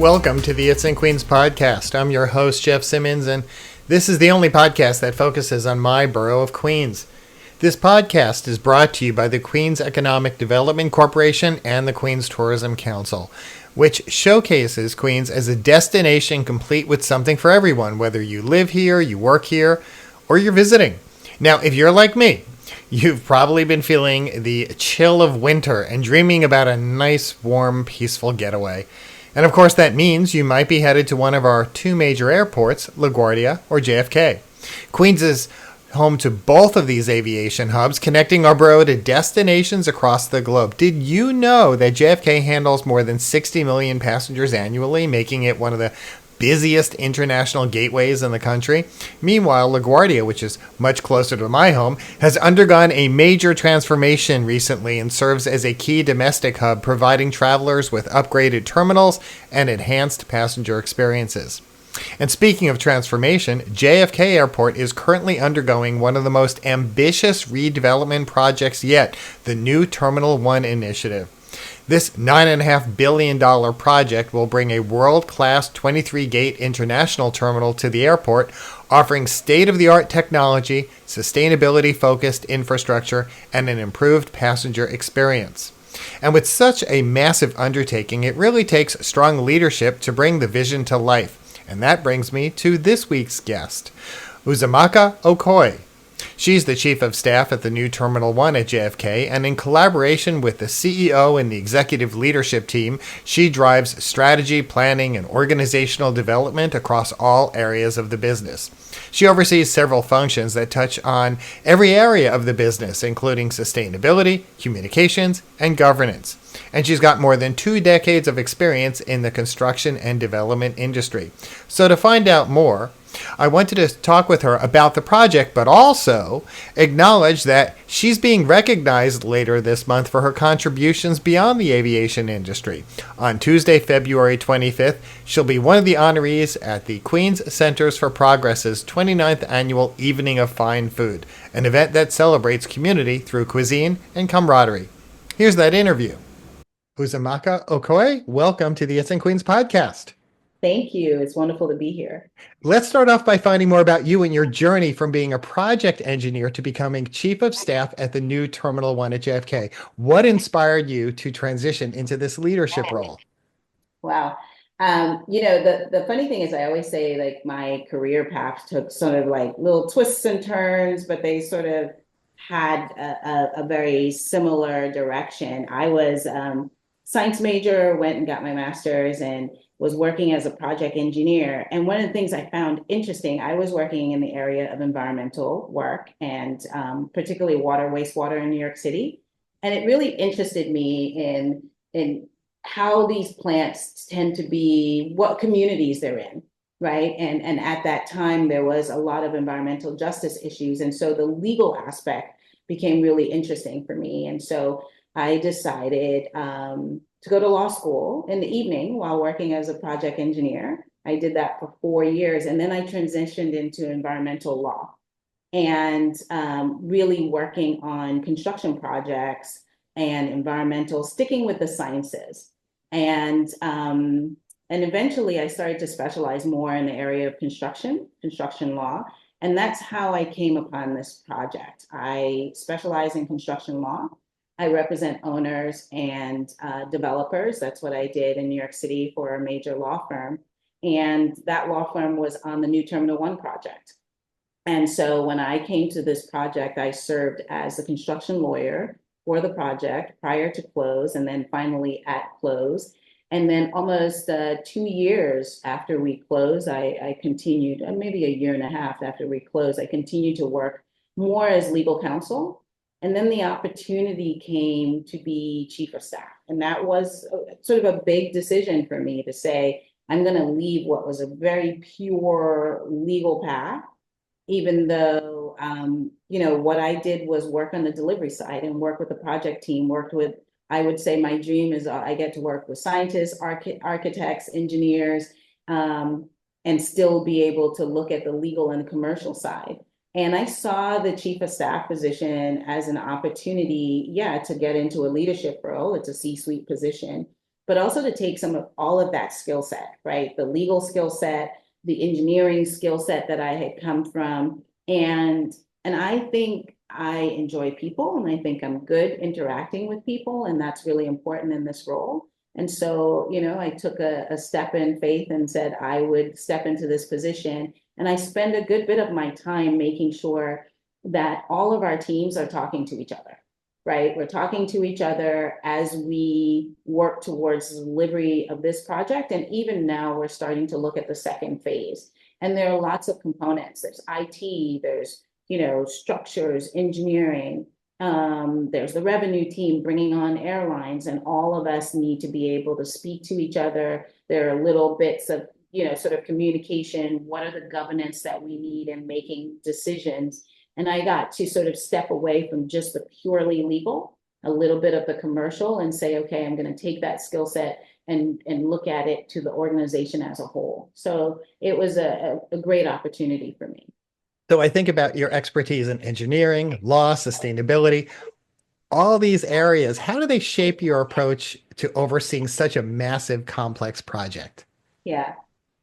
Welcome to the It's in Queens podcast. I'm your host, Jeff Simmons, and this is the only podcast that focuses on my borough of Queens. This podcast is brought to you by the Queens Economic Development Corporation and the Queens Tourism Council, which showcases Queens as a destination complete with something for everyone, whether you live here, you work here, or you're visiting. Now, if you're like me, you've probably been feeling the chill of winter and dreaming about a nice, warm, peaceful getaway. And of course, that means you might be headed to one of our two major airports, LaGuardia or JFK. Queens is home to both of these aviation hubs, connecting our borough to destinations across the globe. Did you know that JFK handles more than 60 million passengers annually, making it one of the busiest international gateways in the country? Meanwhile, LaGuardia, which is much closer to my home, has undergone a major transformation recently and serves as a key domestic hub, providing travelers with upgraded terminals and enhanced passenger experiences. And speaking of transformation, JFK Airport is currently undergoing one of the most ambitious redevelopment projects yet, the new Terminal 1 initiative. This $9.5 billion project will bring a world-class 23-gate international terminal to the airport, offering state-of-the-art technology, sustainability-focused infrastructure, and an improved passenger experience. And with such a massive undertaking, it really takes strong leadership to bring the vision to life. And that brings me to this week's guest, Uzoamaka Okoye. She's the Chief of Staff at the new Terminal 1 at JFK, and in collaboration with the CEO and the executive leadership team, she drives strategy, planning, and organizational development across all areas of the business. She oversees several functions that touch on every area of the business, including sustainability, communications, and governance. And she's got more than 2 decades of experience in the construction and development industry. So to find out more, I wanted to talk with her about the project, but also acknowledge that she's being recognized later this month for her contributions beyond the aviation industry. On Tuesday, February 25th, she'll be one of the honorees at the Queens Centers for Progress's 29th Annual Evening of Fine Food, an event that celebrates community through cuisine and camaraderie. Here's that interview. Uzoamaka Okoye, welcome to the It's in Queens podcast. Thank you. It's wonderful to be here. Let's start off by finding more about you and your journey from being a project engineer to becoming Chief of Staff at the new Terminal 1 at JFK. What inspired you to transition into this leadership role? Wow. The funny thing is I always say like my career path took sort of like little twists and turns, but they sort of had a very similar direction. I was science major, went and got my master's and was working as a project engineer. And one of the things I found interesting, I was working in the area of environmental work and particularly water, wastewater in New York City. And it really interested me in how these plants tend to be, what communities they're in, right? And at that time, there was a lot of environmental justice issues. And so the legal aspect became really interesting for me. And so I decided to go to law school in the evening while working as a project engineer. I did that for 4 years, and then I transitioned into environmental law and really working on construction projects and environmental, sticking with the sciences. And eventually I started to specialize more in the area of construction law. And that's how I came upon this project. I specialize in construction law. I represent owners and developers. That's what I did in New York City for a major law firm. And that law firm was on the new Terminal 1 project. And so when I came to this project, I served as a construction lawyer for the project prior to close and then finally at close. And then almost 2 years after we closed, I continued, maybe a year and a half after we closed, I continued to work more as legal counsel. And then the opportunity came to be Chief of Staff. And that was sort of a big decision for me to say, I'm going to leave what was a very pure legal path, even though, what I did was work on the delivery side and work with the project team, worked with, I would say my dream is I get to work with scientists, architects, engineers, and still be able to look at the legal and commercial side. And I saw the Chief of Staff position as an opportunity, to get into a leadership role. It's a C-suite position, but also to take some of all of that skill set, right? The legal skill set, the engineering skill set that I had come from. And I think I enjoy people, and I think I'm good interacting with people, and that's really important in this role. And so, I took a step in faith and said I would step into this position. And I spend a good bit of my time making sure that all of our teams are talking to each other, right? We're talking to each other as we work towards the delivery of this project. And even now we're starting to look at the second phase. And there are lots of components. There's IT, there's, structures, engineering, there's the revenue team bringing on airlines, and all of us need to be able to speak to each other. There are little bits of, sort of communication. What are the governance that we need in making decisions? And I got to sort of step away from just the purely legal, a little bit of the commercial, and say, okay, I'm going to take that skill set and look at it to the organization as a whole. So it was a great opportunity for me. So I think about your expertise in engineering, law, sustainability, all these areas. How do they shape your approach to overseeing such a massive, complex project? Yeah.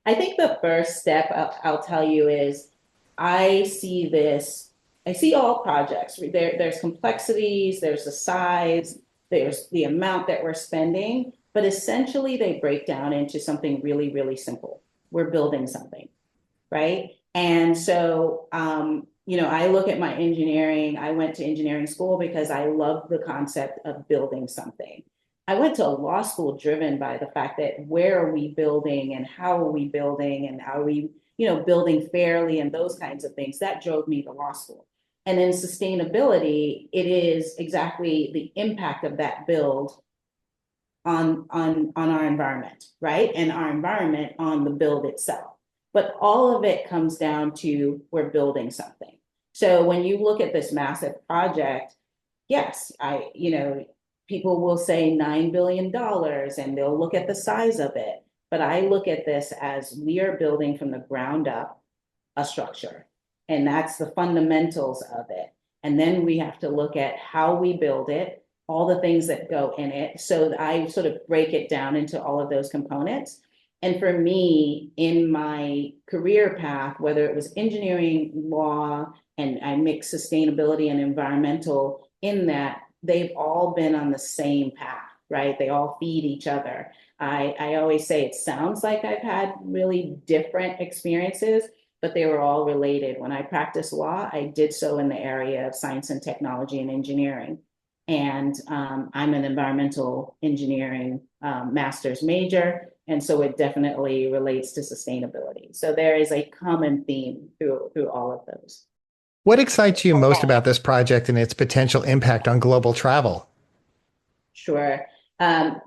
I think the first step I'll tell you is I see this, I see all projects. There's complexities, there's the size, there's the amount that we're spending, but essentially they break down into something really, really simple. We're building something, right? And so, I look at my engineering. I went to engineering school because I love the concept of building something. I went to a law school driven by the fact that where are we building and how are we building and are we, building fairly and those kinds of things. That drove me to law school. And in sustainability, it is exactly the impact of that build on our environment, right? And our environment on the build itself. But all of it comes down to we're building something. So when you look at this massive project, yes, people will say $9 billion and they'll look at the size of it. But I look at this as we are building from the ground up a structure. And that's the fundamentals of it. And then we have to look at how we build it, all the things that go in it. So I sort of break it down into all of those components. And for me, in my career path, whether it was engineering, law, and I mix sustainability and environmental in that, they've all been on the same path, right? They all feed each other. I always say it sounds like I've had really different experiences, but they were all related. When I practiced law, I did so in the area of science and technology and engineering. And I'm an environmental engineering master's major. And so it definitely relates to sustainability. So there is a common theme through all of those. What excites you most about this project and its potential impact on global travel? Sure. One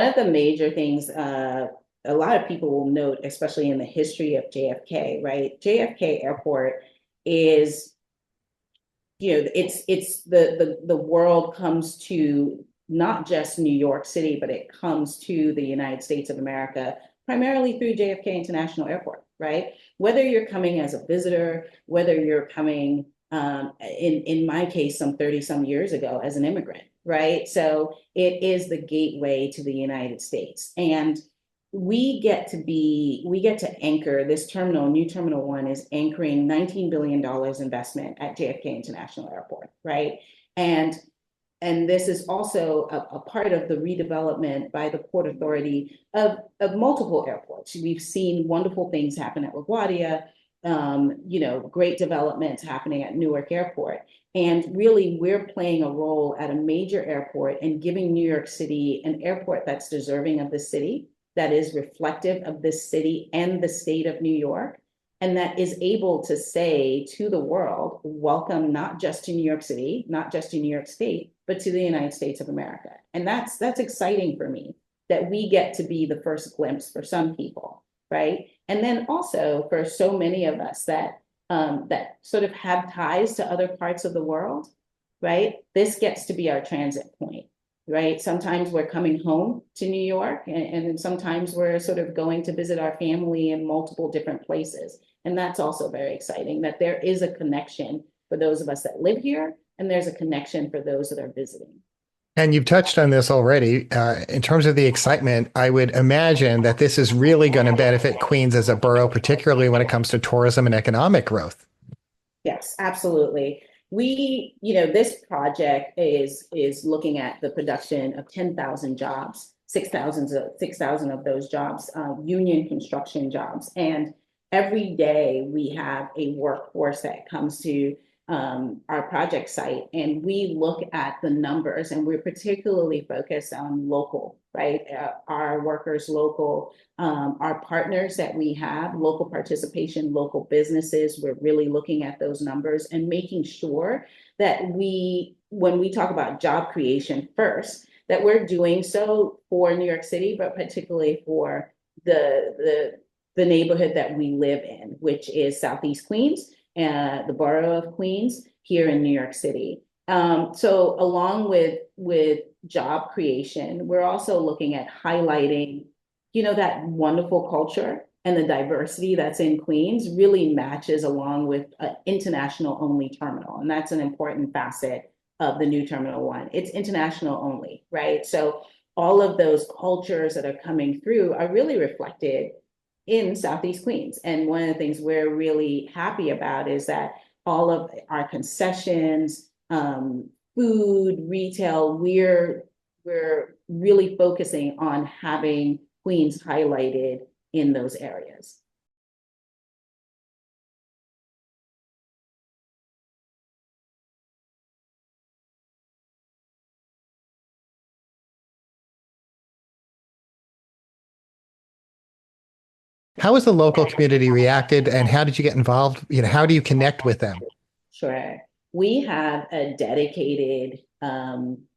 of the major things a lot of people will note, especially in the history of JFK, right? JFK Airport is, it's the world comes to not just New York City, but it comes to the United States of America primarily through JFK International Airport, right? Whether you're coming as a visitor, whether you're coming, in my case, some 30 some years ago as an immigrant, right? So it is the gateway to the United States. And we get to anchor this terminal. New Terminal 1 is anchoring $19 billion investment at JFK International Airport, right? And this is also a part of the redevelopment by the Port Authority of multiple airports. We've seen wonderful things happen at LaGuardia, great developments happening at Newark Airport. And really, we're playing a role at a major airport and giving New York City an airport that's deserving of the city, that is reflective of this city and the state of New York, and that is able to say to the world, welcome not just to New York City, not just to New York State, but to the United States of America. And that's exciting for me, that we get to be the first glimpse for some people, right? And then also for so many of us that sort of have ties to other parts of the world, right? This gets to be our transit point, right? Sometimes we're coming home to New York, and sometimes we're sort of going to visit our family in multiple different places. And that's also very exciting, that there is a connection for those of us that live here, and there's a connection for those that are visiting. And you've touched on this already. In terms of the excitement, I would imagine that this is really going to benefit Queens as a borough, particularly when it comes to tourism and economic growth. Yes, absolutely. This project is looking at the production of 10,000 jobs, 6,000 of those jobs, union construction jobs. And every day we have a workforce that comes to our project site, and we look at the numbers, and we're particularly focused on local, right? Our workers local, our partners that we have, local participation, local businesses. We're really looking at those numbers and making sure that when we talk about job creation first, that we're doing so for New York City, but particularly for the neighborhood that we live in, which is Southeast Queens, the borough of Queens here in New York City. So along with job creation, we're also looking at highlighting, that wonderful culture and the diversity that's in Queens really matches along with an international only terminal. And that's an important facet of the new Terminal 1. It's international only, right? So all of those cultures that are coming through are really reflected in Southeast Queens. And one of the things we're really happy about is that all of our concessions, food, retail, we're really focusing on having Queens highlighted in those areas. How has the local community reacted and how did you get involved? How do you connect with them? Sure. We have a dedicated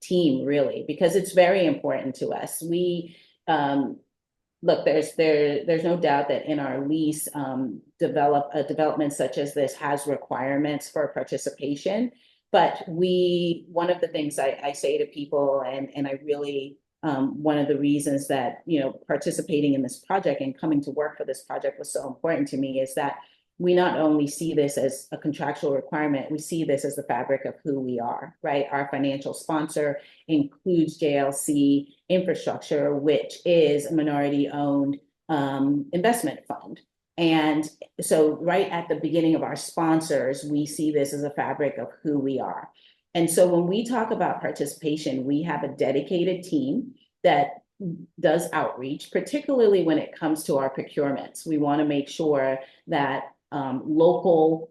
team, really, because it's very important to us. We look, there's no doubt that in our lease, development such as this has requirements for participation. But one of the things I say to people, and I really, one of the reasons that, participating in this project and coming to work for this project was so important to me is that we not only see this as a contractual requirement, we see this as the fabric of who we are, right? Our financial sponsor includes JLC Infrastructure, which is a minority-owned investment fund. And so right at the beginning of our sponsors, we see this as a fabric of who we are. And so when we talk about participation, we have a dedicated team that does outreach, particularly when it comes to our procurements. We want to make sure that local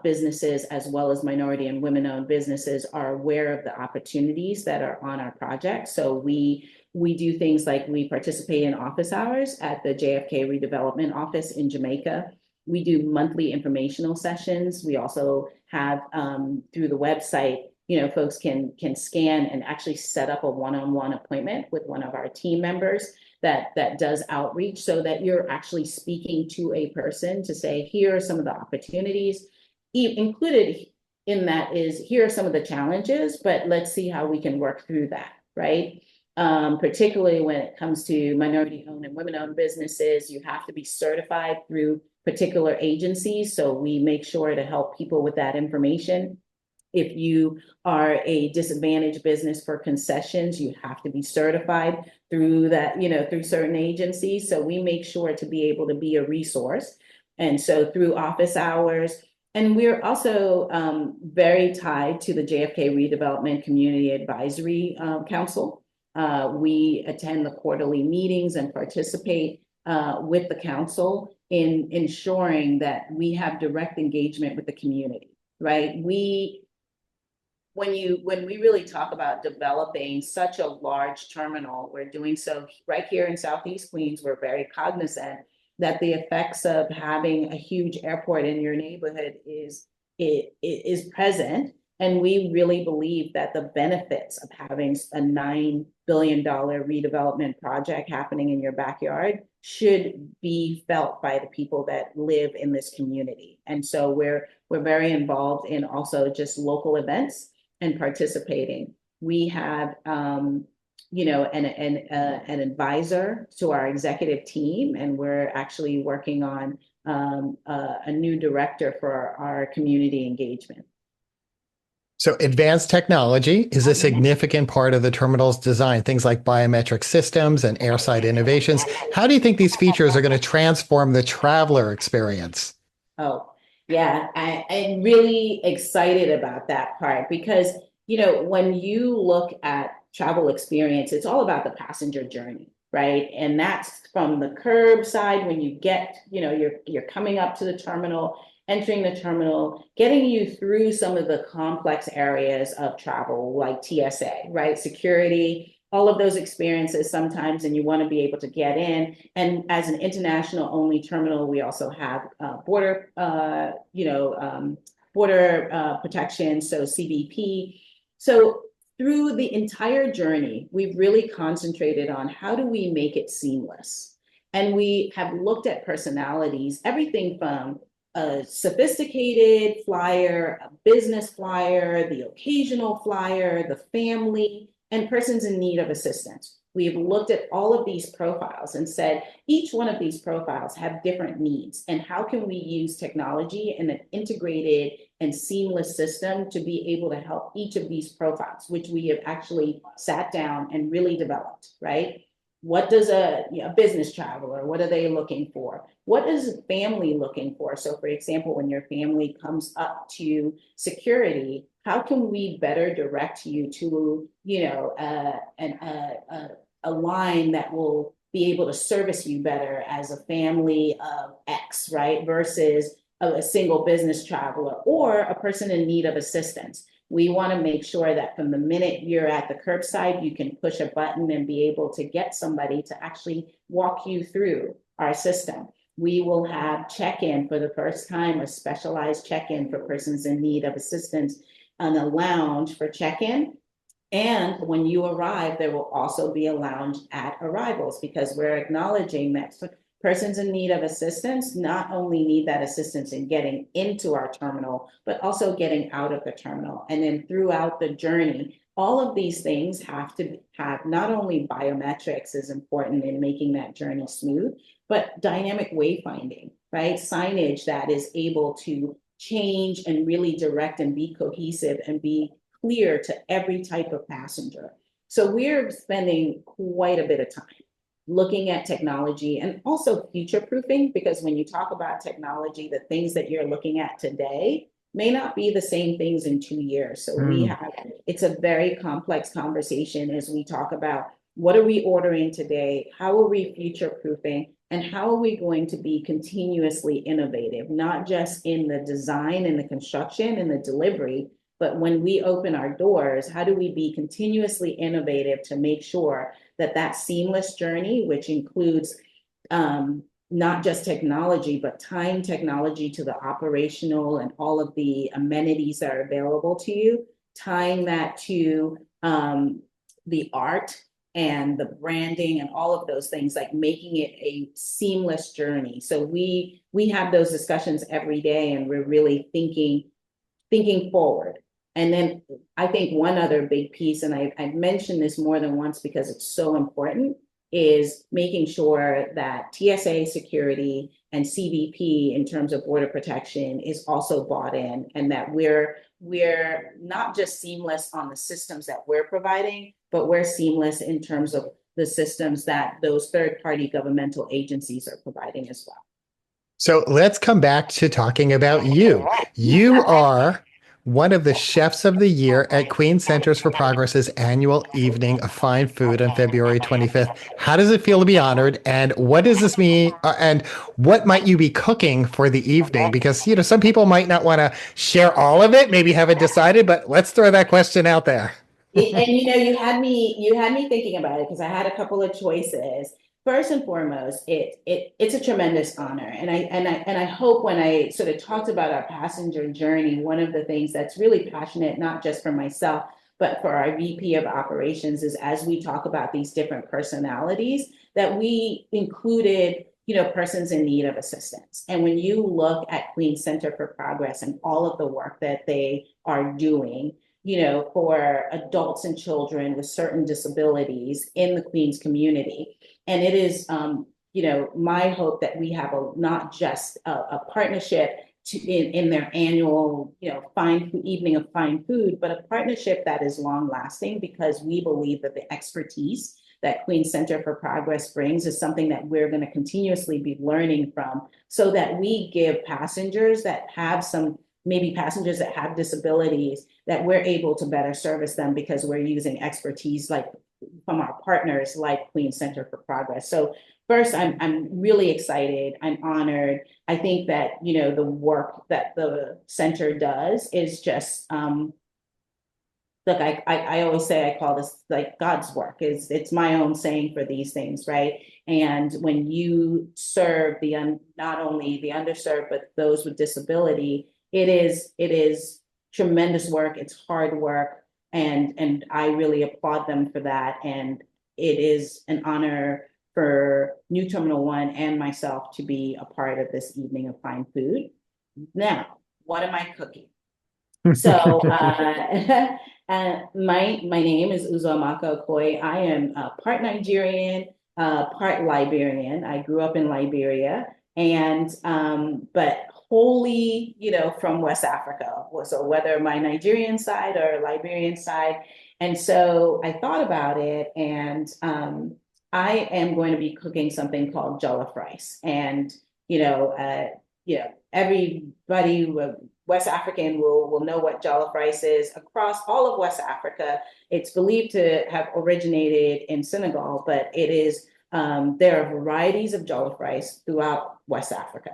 businesses as well as minority and women-owned businesses are aware of the opportunities that are on our project. So we do things like we participate in office hours at the JFK redevelopment office in Jamaica. We do monthly informational sessions. We also have through the website, folks can scan and actually set up a one-on-one appointment with one of our team members that does outreach, so that you're actually speaking to a person to say, here are some of the opportunities. Included in that is, here are some of the challenges, but let's see how we can work through that, right? Particularly when it comes to minority-owned and women-owned businesses, you have to be certified through particular agencies. So we make sure to help people with that information. If you are a disadvantaged business for concessions, you have to be certified through that, through certain agencies. So we make sure to be able to be a resource. And so through office hours, and we're also very tied to the JFK Redevelopment Community Advisory Council. We attend the quarterly meetings and participate with the council in ensuring that we have direct engagement with the community, right? When we really talk about developing such a large terminal, we're doing so right here in Southeast Queens. We're very cognizant that the effects of having a huge airport in your neighborhood is present. And we really believe that the benefits of having a $9 billion redevelopment project happening in your backyard should be felt by the people that live in this community. And so we're very involved in also just local events and participating. We have, an advisor to our executive team, and we're actually working on a new director for our community engagement. So advanced technology is a significant part of the terminal's design, things like biometric systems and airside innovations. How do you think these features are going to transform the traveler experience? Oh, yeah, I'm really excited about that part because, when you look at travel experience, it's all about the passenger journey, right? And that's from the curbside when you get, you're coming up to the terminal, entering the terminal, getting you through some of the complex areas of travel like TSA, right? Security, all of those experiences sometimes, and you want to be able to get in. And as an international only terminal, we also have border protection, so CBP. So through the entire journey, we've really concentrated on how do we make it seamless. And we have looked at personalities, everything from a sophisticated flyer, a business flyer, the occasional flyer, the family, and persons in need of assistance. We've looked at all of these profiles and said each one of these profiles have different needs, and how can we use technology in an integrated and seamless system to be able to help each of these profiles, which we have actually sat down and really developed, right? What does a business traveler, what are they looking for? What is a family looking for? So for example, when your family comes up to security, how can we better direct you to, a line that will be able to service you better as a family of X, right? Versus a single business traveler or a person in need of assistance. We want to make sure that from the minute you're at the curbside, you can push a button and be able to get somebody to actually walk you through our system. We will have check-in for the first time, a specialized check-in for persons in need of assistance, and a lounge for check-in. And when you arrive, there will also be a lounge at arrivals because we're acknowledging that persons in need of assistance not only need that assistance in getting into our terminal, but also getting out of the terminal. And then throughout the journey, all of these things have to have not only biometrics is important in making that journey smooth, but dynamic wayfinding, right? Signage that is able to change and really direct and be cohesive and be clear to every type of passenger. So we're spending quite a bit of time looking at technology and also future proofing, because when you talk about technology, the things that you're looking at today may not be the same things in 2 years. So it's a very complex conversation as we talk about what are we ordering today? How are we future proofing? And how are we going to be continuously innovative, not just in the design and the construction and the delivery, but when we open our doors, how do we be continuously innovative to make sure that that seamless journey, which includes not just technology, but tying technology to the operational and all of the amenities that are available to you, tying that to the art and the branding and all of those things, like making it a seamless journey. So we have those discussions every day, and we're really thinking forward. And then I think one other big piece, and I've mentioned this more than once because it's so important, is making sure that TSA security and CBP in terms of border protection is also bought in, and that we're not just seamless on the systems that we're providing, but we're seamless in terms of the systems that those third-party governmental agencies are providing as well. So let's come back to talking about you. You are one of the chefs of the year at Queen Centers for Progress's annual evening of fine food on February 25th. How does it feel to be honored? And what does this mean? And what might you be cooking for the evening? Because, some people might not want to share all of it, maybe haven't decided, but let's throw that question out there. And you had me thinking about it because I had a couple of choices. First and foremost, it's a tremendous honor, and I hope when I sort of talked about our passenger journey, one of the things that's really passionate, not just for myself, but for our VP of operations, is as we talk about these different personalities, that we included, persons in need of assistance. And when you look at Queen Center for Progress and all of the work that they are doing, for adults and children with certain disabilities in the Queens community. And it is, my hope that we have not just a partnership in their annual, evening of fine food, but a partnership that is long lasting, because we believe that the expertise that Queens Center for Progress brings is something that we're going to continuously be learning from, so that we give passengers that have maybe passengers that have disabilities, that we're able to better service them because we're using expertise like from our partners like Queens Center for Progress. So first, I'm really excited. I'm honored. I think that, the work that the center does is just, look, I always say, I call this like God's work. It's my own saying for these things, right? And when you serve not only the underserved, but those with disability, it is tremendous work. It's hard work. And I really applaud them for that. And it is an honor for New Terminal One and myself to be a part of this evening of fine food. Now, what am I cooking? So my name is Uzoamaka Okoye. I am part Nigerian, part Liberian. I grew up in Liberia, and but wholly, from West Africa. So whether my Nigerian side or Liberian side, and so I thought about it, and I am going to be cooking something called jollof rice, and everybody, West African will know what jollof rice is. Across all of West Africa, it's believed to have originated in Senegal, but there are varieties of jollof rice throughout West Africa,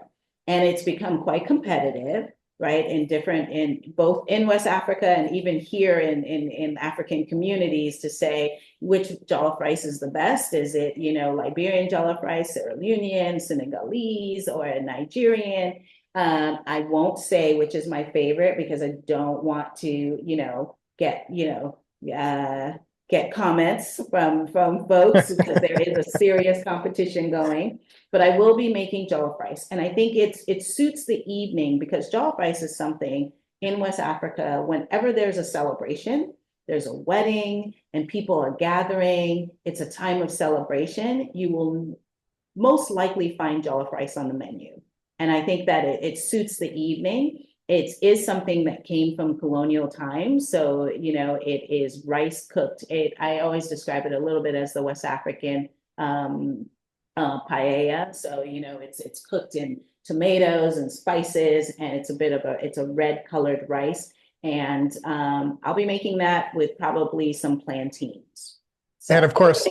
and it's become quite competitive, right? In both in West Africa and even here in African communities, to say which jollof rice is the best. Is it, Liberian jollof rice, Sierra Leonean, Senegalese, or Nigerian? I won't say which is my favorite, because I don't want to, get comments from folks, because there is a serious competition going. But I will be making jollof rice, and I think it suits the evening, because jollof rice is something in West Africa. Whenever there's a celebration, there's a wedding, and people are gathering, it's a time of celebration, you will most likely find jollof rice on the menu. And I think that it suits the evening. It is something that came from colonial times. So, it is rice cooked. I always describe it a little bit as the West African paella. So, it's cooked in tomatoes and spices, and it's a red colored rice. And I'll be making that with probably some plantains. So, And of course,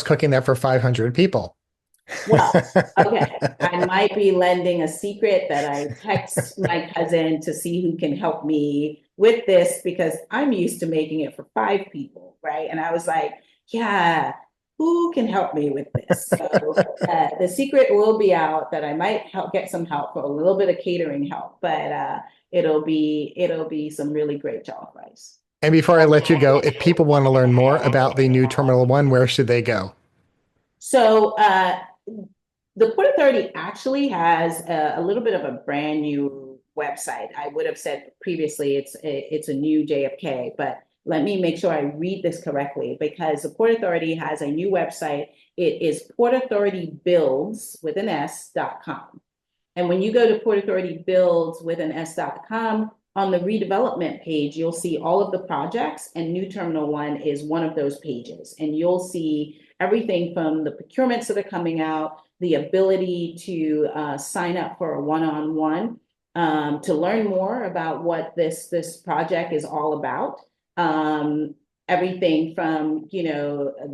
cooking that for 500 people. Well, okay. I might be lending a secret that I text my cousin to see who can help me with this, because I'm used to making it for 5 people, right? And I was like, yeah, who can help me with this? So the secret will be out, that I might get some help, for a little bit of catering help, but it'll be some really great jollof rice. And before I let you go, if people want to learn more about the new Terminal One, where should they go? So the Port Authority actually has a little bit of a brand new website. I would have said previously it's a new JFK, but let me make sure I read this correctly, because the Port Authority has a new website. It is portauthoritybuilds with an S.com. And when you go to Port Authority Builds with an S.com, on the redevelopment page, you'll see all of the projects, and New Terminal One is one of those pages. And you'll see everything from the procurements that are coming out, the ability to sign up for a one-on-one, to learn more about what this project is all about. Everything from,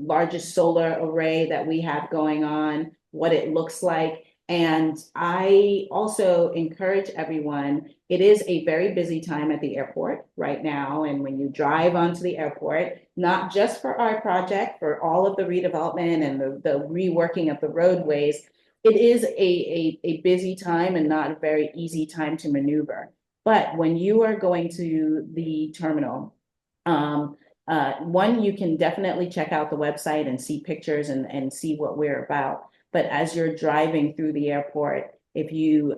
largest solar array that we have going on, what it looks like. And I also encourage everyone, it is a very busy time at the airport right now. And when you drive onto the airport, not just for our project, for all of the redevelopment and the reworking of the roadways, it is a busy time and not a very easy time to maneuver. But when you are going to the terminal, one, you can definitely check out the website and see pictures and see what we're about. But as you're driving through the airport, if you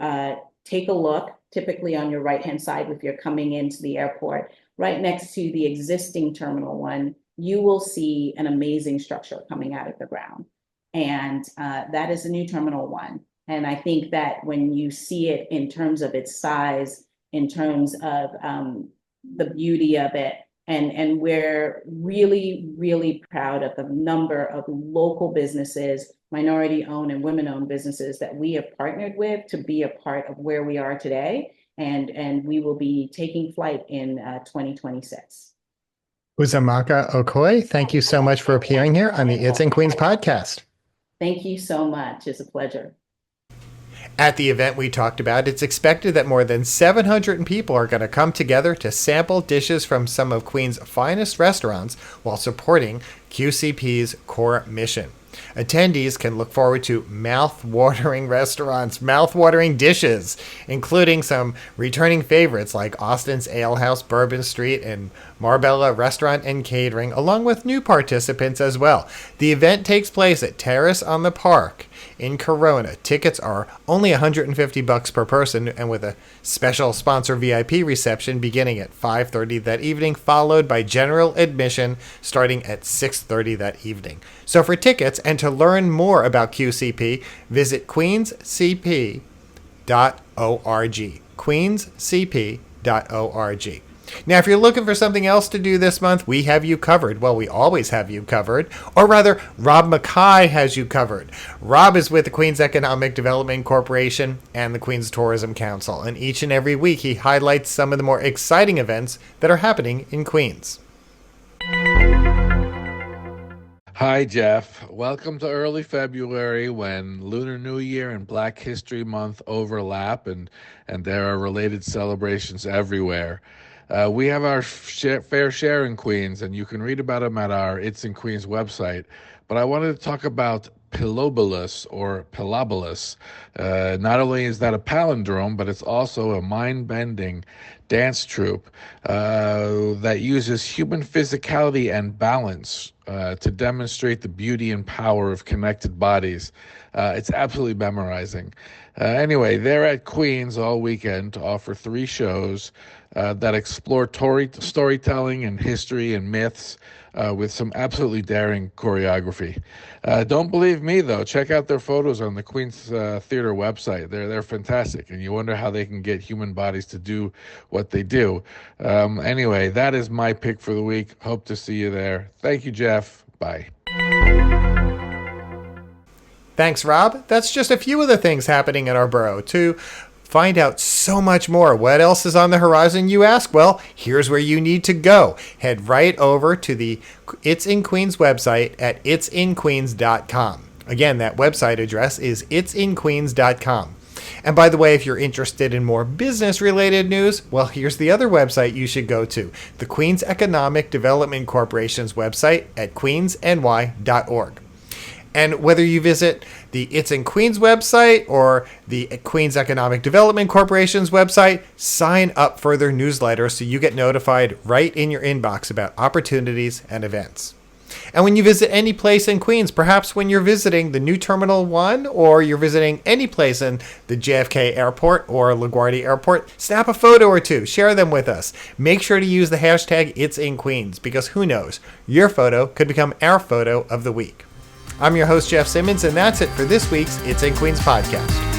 take a look, typically on your right-hand side, if you're coming into the airport, right next to the existing Terminal One, you will see an amazing structure coming out of the ground. And that is the new Terminal One. And I think that when you see it in terms of its size, in terms of the beauty of it, and we're really, really proud of the number of local businesses, minority owned and women owned businesses that we have partnered with to be a part of where we are today. And we will be taking flight in 2026. Uzoamaka Okoye, thank you so much for appearing here on the It's in Queens podcast. Thank you so much. It's a pleasure. At the event we talked about, it's expected that more than 700 people are going to come together to sample dishes from some of Queens' finest restaurants while supporting QCP's core mission. Attendees can look forward to mouth-watering restaurants, mouth-watering dishes, including some returning favorites like Austin's Ale House, Bourbon Street, and Marbella Restaurant and Catering, along with new participants as well. The event takes place at Terrace on the Park in Corona. Tickets are only $150 per person, and with a special sponsor VIP reception beginning at 5:30 that evening, followed by general admission starting at 6:30 that evening. So for tickets and to learn more about QCP, visit queenscp.org. queenscp.org. Now, if you're looking for something else to do this month, we have you covered. Well, we always have you covered. Or rather, Rob Mackay has you covered. Rob is with the Queens Economic Development Corporation and the Queens Tourism Council. And each and every week, he highlights some of the more exciting events that are happening in Queens. Hi, Jeff. Welcome to early February when Lunar New Year and Black History Month overlap, and there are related celebrations everywhere. We have our fair share in Queens, and you can read about them at our It's in Queens website. But I wanted to talk about Pilobolus or Pilobolus. Not only is that a palindrome, but it's also a mind-bending dance troupe that uses human physicality and balance to demonstrate the beauty and power of connected bodies. It's absolutely memorizing. Anyway, they're at Queens all weekend to offer 3 shows that explore storytelling and history and myths with some absolutely daring choreography. Don't believe me, though. Check out their photos on the Queens Theater website. They're fantastic, and you wonder how they can get human bodies to do what they do. Anyway, that is my pick for the week. Hope to see you there. Thank you, Jeff. Bye. Thanks, Rob. That's just a few of the things happening in our borough. To find out so much more, what else is on the horizon, you ask? Well, here's where you need to go. Head right over to the It's in Queens website at itsinqueens.com. Again, that website address is itsinqueens.com. And by the way, if you're interested in more business-related news, well, here's the other website you should go to, the Queens Economic Development Corporation's website at queensny.org. And whether you visit the It's in Queens website or the Queens Economic Development Corporation's website, sign up for their newsletter so you get notified right in your inbox about opportunities and events. And when you visit any place in Queens, perhaps when you're visiting the new Terminal 1 or you're visiting any place in the JFK Airport or LaGuardia Airport, snap a photo or two, share them with us. Make sure to use the hashtag It's in Queens, because who knows, your photo could become our photo of the week. I'm your host, Jeff Simmons, and that's it for this week's It's in Queens podcast.